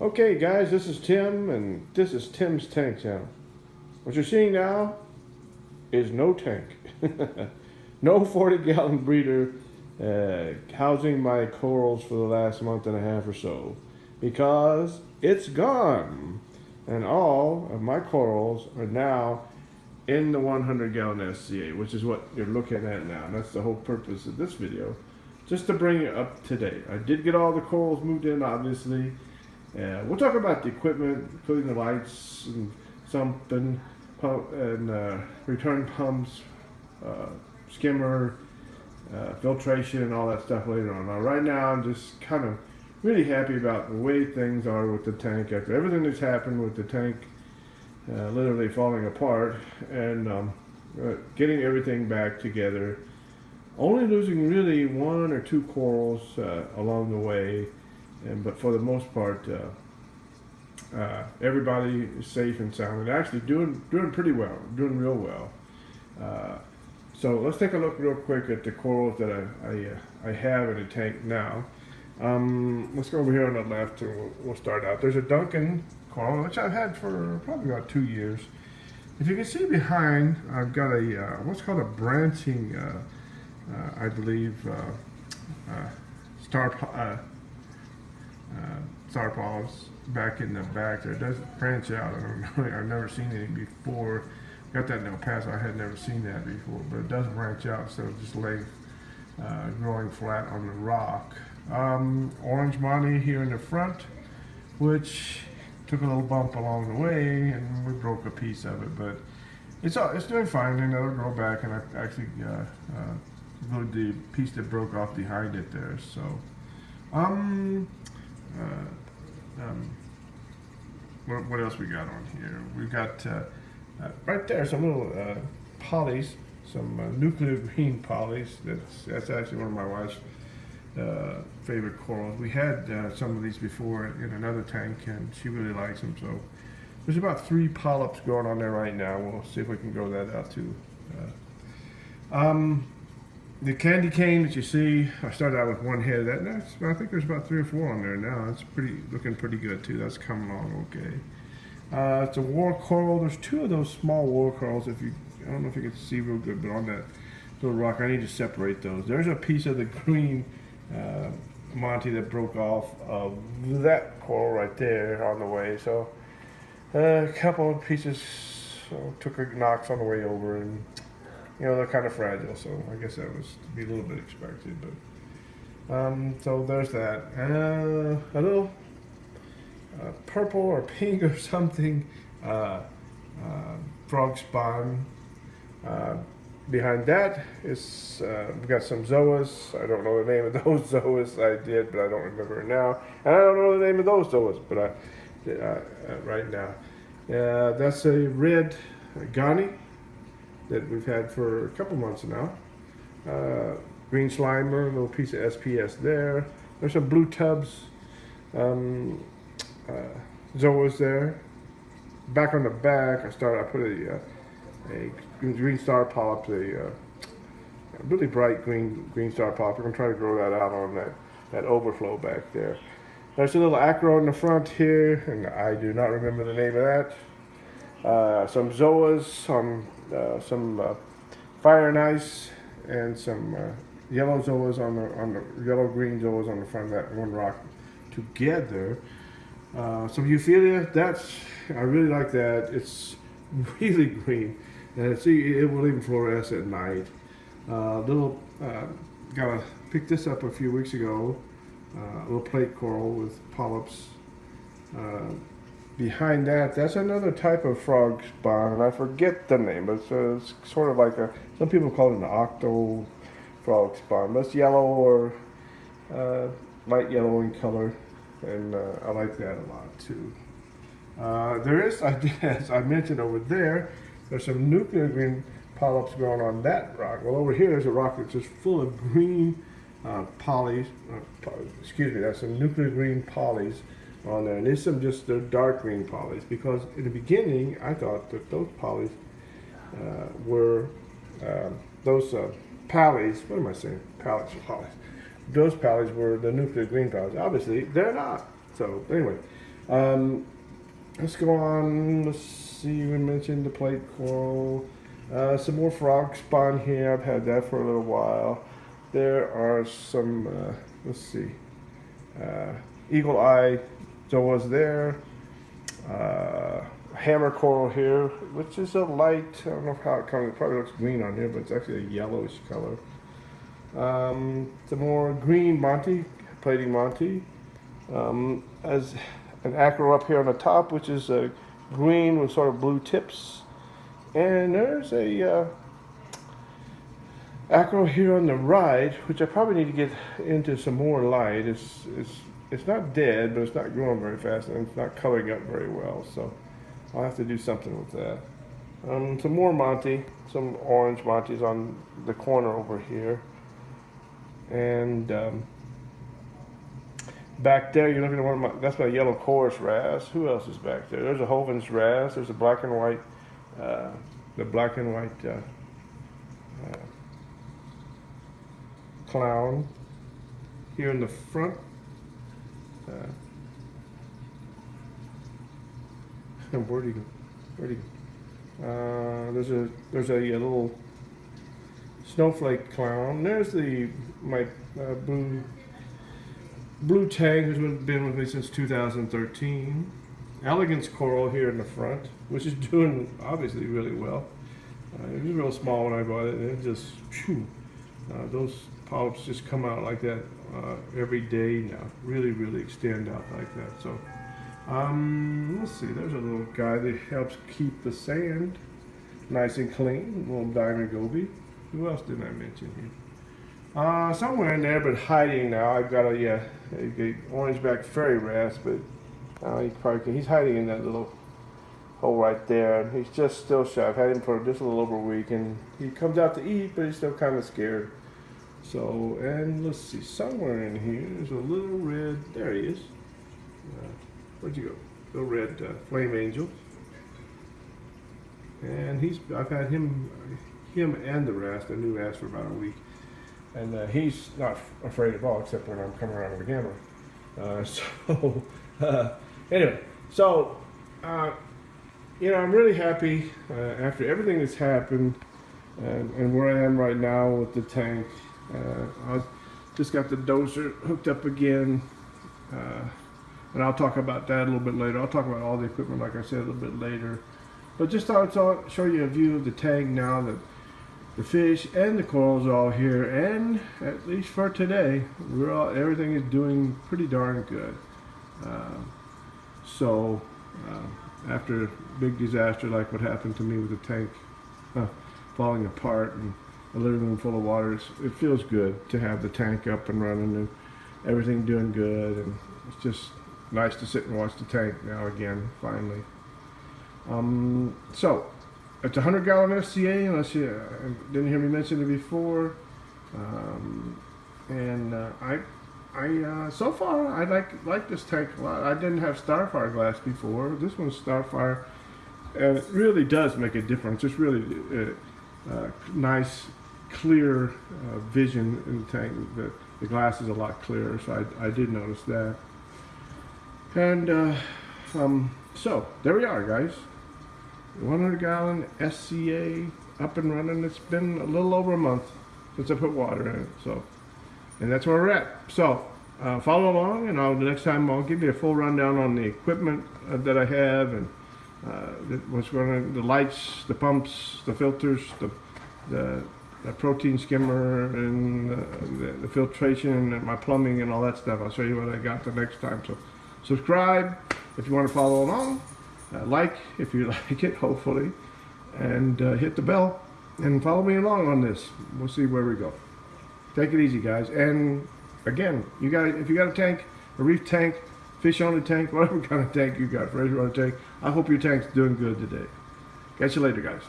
Okay guys, this is Tim and this is Tim's Tank Channel. What you're seeing now is no tank. No 40-gallon breeder housing my corals for the last month and a half or so because it's gone. And all of my corals are now in the 100-gallon SCA, which is what you're looking at now. And that's the whole purpose of this video, just to bring it up to date. I did get all the corals moved in, obviously. We'll talk about the equipment, including the lights and sump and pump and return pumps, skimmer, filtration, and all that stuff later on. Now, right now, I'm just kind of really happy about the way things are with the tank after everything that's happened with the tank literally falling apart and getting everything back together. Only losing really one or two corals along the way. But for the most part, everybody is safe and sound and actually doing pretty well, doing real well. So let's take a look real quick at the corals that I have in the tank now. Let's go over here on the left and we'll start out. There's a Duncan coral, which I've had for probably about 2 years. If you can see behind, I've got a what's called a branching, I believe, star polyps back in the back there. It doesn't branch out. I don't know. I've never seen any before. Got that in El Paso. I had never seen that before, but it does branch out instead of just laying, growing flat on the rock. Orange Monty here in the front, which took a little bump along the way, and we broke a piece of it, but it's doing fine, and it'll grow back. And I actually glued the piece that broke off behind it there. So. What else we got on here? We've got right there some little polys, some nuclear green polys. That's actually one of my wife's favorite corals. We had some of these before in another tank, and she really likes them. So there's about 3 polyps growing on there right now. We'll see if we can grow that out too. The candy cane that you see, I started out with one head. I think there's about 3 or 4 on there now. It's looking pretty good too. That's coming along okay. It's a war coral. There's 2 of those small war corals. I don't know if you can see real good, but on that little rock, I need to separate those. There's a piece of the green Monty that broke off of that coral right there on the way. So a couple of pieces took a knocks on the way over, and you know, they're kind of fragile, so I guess that was to be a little bit expected. But so there's that. A little purple or pink or something frog spawn. Behind that is we've got some zoas. I don't know the name of those zoas. I did, but I don't remember it now. And I don't know the name of those zoas, but right now. That's a red Ghani that we've had for a couple months now. Green Slimer, a little piece of SPS there. There's some blue tubs, zoas there. Back on the back, I put a green star polyp, a really bright green star polyp. We're gonna try to grow that out on that overflow back there. There's a little acro in the front here, and I do not remember the name of that. Some zoas, some fire and ice, and some yellow zoas on the yellow-green zoas on the front of that one rock together. Some Euphilia. I really like that. It's really green, and it will even fluoresce at night. Picked this up a few weeks ago. A little plate coral with polyps. Behind that's another type of frog spawn, and I forget the name. It's sort of like some people call it an octo frog spawn, but it's yellow or light yellow in color, and I like that a lot too. There is, as I mentioned over there's some nuclear green polyps growing on that rock. Well, over here there's a rock that's just full of green polys. That's some nuclear green polys on there, and there's they're dark green polys, because in the beginning I thought that those polys were those pallies. What am I saying? Polys. Those polys were the nuclear green polys. Obviously, they're not. So anyway, Let's go on. Let's see. We mentioned the plate coral. Some more frog spawn here. I've had that for a little while. There are some. Let's see. Eagle eye zoas there. Hammer coral here, which is a light. I don't know how it comes. It probably looks green on here, but it's actually a yellowish color. Some more green Monty, plating Monty. As an acro up here on the top, which is green with sort of blue tips. And there's a acro here on the right, which I probably need to get into some more light. It's not dead, but it's not growing very fast, and it's not coloring up very well. So I'll have to do something with that. Some more Monty, some orange Monties on the corner over here. And back there, you're looking at one of my, that's my yellow chorus Wrasse. Who else is back there? There's a Hovens Wrasse. There's a black and white, clown here in the front. Where'd he go? Where'd he go? There's a little snowflake clown. There's my blue tang, who's been with me since 2013. Elegance Coral here in the front, which is doing obviously really well. It was real small when I bought it, and it just, phew, those polyps just come out like that every day now. Really, really extend out like that. So, let's see. There's a little guy that helps keep the sand nice and clean. A little diamond goby. Who else did I mention here? Somewhere in there, but hiding now. I've got a orange-backed fairy wrasse, but he's hiding in that little hole right there. He's just still shy. I've had him for just a little over a week, and he comes out to eat, but he's still kind of scared. So, and let's see, somewhere in here, there's a little red, there he is. Where'd you go? Little red flame angel. And I've had him and the Wrasse, the new Wrasse, for about a week. And he's not afraid at all, except when I'm coming around with a camera. Anyway, so, I'm really happy after everything that's happened and where I am right now with the tank. I just got the dozer hooked up again, and I'll talk about that a little bit later. I'll talk about all the equipment, like I said, a little bit later. But just thought I'd show you a view of the tank now that the fish and the corals are all here, and at least for today, everything is doing pretty darn good. After a big disaster like what happened to me with the tank falling apart and a living room full of water, it feels good to have the tank up and running and everything doing good, and it's just nice to sit and watch the tank now again, finally. So it's a 100-gallon SCA, unless you didn't hear me mention it before. So far I like this tank a lot. I didn't have Starfire glass before. This one's Starfire, and it really does make a difference. It's really nice, clear vision in the tank. The glass is a lot clearer, so I did notice that. And so there we are, guys. 100-gallon SCA up and running. It's been a little over a month since I put water in it. So, and that's where we're at. So follow along, and the next time I'll give you a full rundown on the equipment that I have, and what's going on, the lights, the pumps, the filters, the protein skimmer, and the filtration, and my plumbing, and all that stuff. I'll show you what I got the next time. So subscribe if you want to follow along. Like if you like it, hopefully, and hit the bell and follow me along on this. We'll see where we go. Take it easy, guys. And again, if you got a tank, a reef tank, fish on a tank, whatever kind of tank you got, freshwater tank, I hope your tank's doing good today. Catch you later, guys.